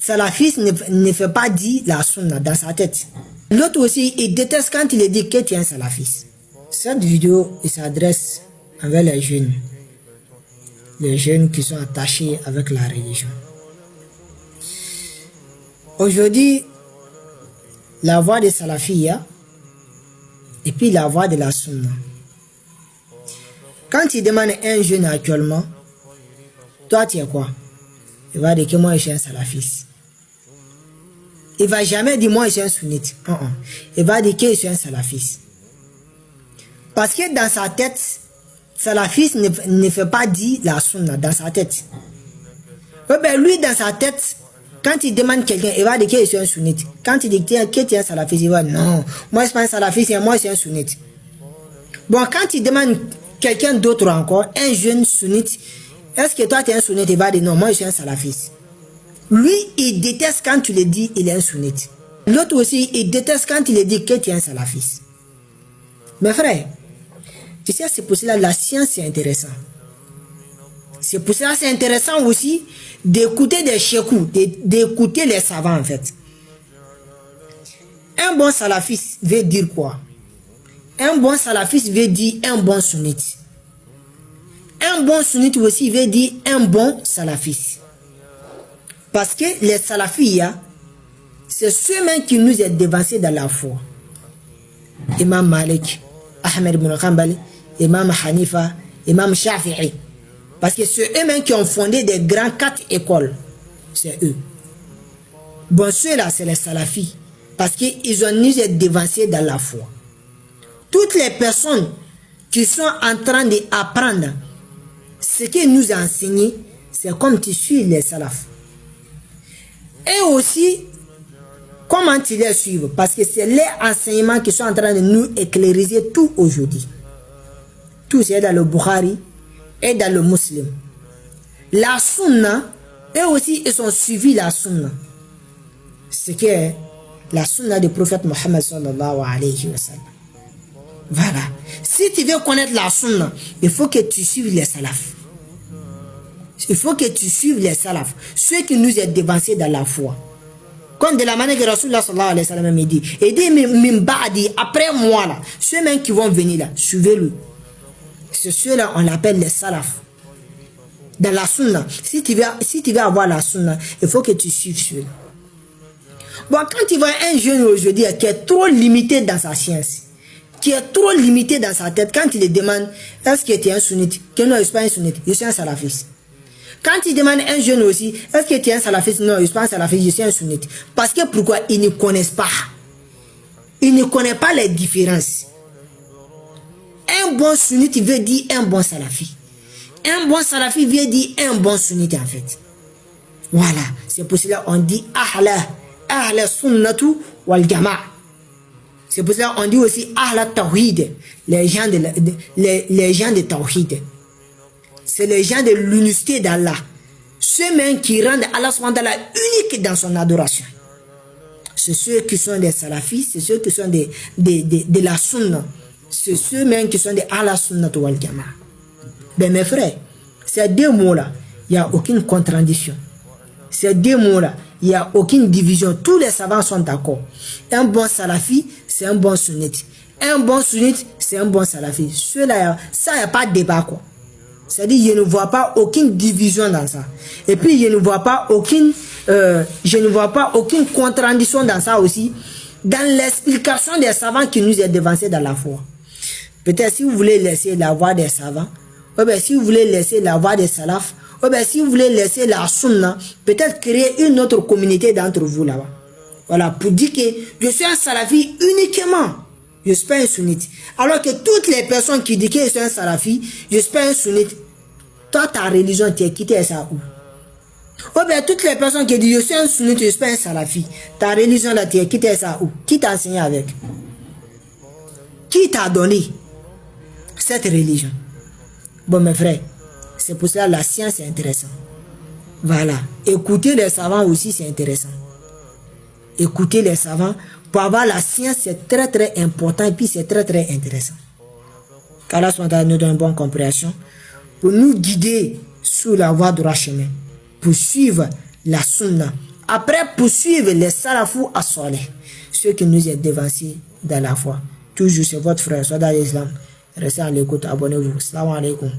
salafiste ne fait pas dire la sunna dans sa tête. L'autre aussi, il déteste quand il dit que tu es un salafiste. Cette vidéo, il s'adresse envers les jeunes qui sont attachés avec la religion. Aujourd'hui, la voix des salafiyya et puis la voix de la sunna. Quand il demande à un jeune actuellement, toi tu es quoi? Il va dire que moi je suis un salafiste. Il ne va jamais dire moi je suis un sunnite. Il va dire que je suis un salafiste. Parce que dans sa tête, salafiste ne fait pas dire la sunna dans sa tête. Lui dans sa tête, quand il demande quelqu'un, il va dire que je suis un sunnite. Quand il dit que tu es un salafiste, il va dire non, moi je ne suis pas un salafiste, moi je suis un sunnite. Bon, quand il demande quelqu'un d'autre encore, un jeune sunnite, est-ce que toi tu es un sunnite? Il va dire non, moi je suis un salafiste. Lui, il déteste quand tu le dis, il est un sunnite. L'autre aussi, il déteste quand il dit que tu es un salafiste. Mes frères, tu sais, c'est pour cela que la science c'est intéressant. C'est pour cela que c'est intéressant aussi d'écouter des cheikhous, d'écouter les savants en fait. Un bon salafiste veut dire quoi? Un bon salafiste veut dire un bon sunnite. Un bon sunnite aussi veut dire un bon salafiste. Parce que les salafiyya, c'est ceux-mêmes qui nous ont devancés dans la foi. Imam Malik, Ahmed ibn Hanbal, Imam Hanifa, Imam Shafi'i. Parce que c'est eux-mêmes qui ont fondé des grandes 4 écoles. C'est eux. Bon, ceux-là, c'est les salafis. Parce qu'ils ont nous devancés dans la foi. Toutes les personnes qui sont en train d'apprendre ce qu'ils nous ont enseigné, c'est comme tu suis les salafs. Et aussi, comment tu les suivre? Parce que c'est les enseignements qui sont en train de nous éclairiser tout aujourd'hui. Tout c'est dans le Bukhari et dans le Muslim. La sunna, eux aussi, ils ont suivi la sunna. Ce qui est la sunna du prophète Mohammed sallallahu alayhi wa sallam. Voilà. Si tu veux connaître la sunna, il faut que tu suives les salafs. Il faut que tu suives les salafs, ceux qui nous ont devancés dans la foi. Comme de la manière que Rasulullah sallallahu alayhi wa sallam me dit, et dit, après moi là, ceux-mêmes qui vont venir là, suivez-le. C'est ceux-là, on l'appelle les salafs. Dans la sunna, si tu veux avoir la sunna, il faut que tu suives ceux-là. Bon, quand tu vois un jeune aujourd'hui qui est trop limité dans sa science, qui est trop limité dans sa tête, quand il le demande, est-ce que tu es un sunnite? Que non, je ne suis pas un sunnite, je suis un salafiste. Quand il demande un jeune aussi, est-ce que tu es un salafiste? Non, je ne suis pas un salafiste, je suis un sunnite. Parce que pourquoi? Ils ne connaissent pas. Ils ne connaissent pas les différences. Un bon sunnite veut dire un bon salafi. Un bon salafi veut dire un bon sunnite en fait. Voilà, c'est pour cela qu'on dit ahla sunnatu wal jama'a. C'est pour cela qu'on dit aussi ahla tawhid, les gens de tawhid. C'est les gens de l'unité d'Allah. Ceux-mêmes qui rendent Allah unique dans son adoration. C'est ceux qui sont des salafis, c'est ceux qui sont de la sunna. C'est ceux-mêmes qui sont des Allah sunnat wal jama'a. Ben mes frères, ces deux mots-là, il n'y a aucune contradiction. Ces deux mots-là, il n'y a aucune division. Tous les savants sont d'accord. Un bon salafi, c'est un bon sunnite. Un bon sunnite, c'est un bon salafi. Ceux-là, ça, il n'y a pas de débat, quoi. C'est-à-dire, je ne vois pas aucune division dans ça. Et puis, je ne vois pas aucune contradiction dans ça aussi, dans l'explication des savants qui nous est devancés dans la foi. Peut-être si vous voulez laisser la voix des savants, ou bien si vous voulez laisser la voix des salafs, ou bien si vous voulez laisser la sunna, peut-être créer une autre communauté d'entre vous là-bas. Voilà, pour dire que je suis un salafi uniquement. Je ne suis pas un sunnite. Alors que toutes les personnes qui disent que je suis un salafi, je ne suis pas un sunnite. Toi, ta religion, tu as quitté ça où? Ou bien toutes les personnes qui disent je suis un sunnite, je ne suis pas un salafi. Ta religion, là, tu as quitté ça où? Qui t'a enseigné avec? Qui t'a donné cette religion? Bon, mes frères, c'est pour cela que la science est intéressante. Voilà. Écouter les savants aussi, c'est intéressant. Écouter les savants, pour avoir la science, c'est très très important et puis c'est très très intéressant. qu'Allah nous donne une bonne compréhension pour nous guider sur la voie droit chemin, pour suivre la sunna Après, poursuivre les salafous à Saleh, ceux qui nous ont devancés dans la foi. Toujours, c'est votre frère, Soda l'Islam. Restez à l'écoute, abonnez-vous. Salam alaikum.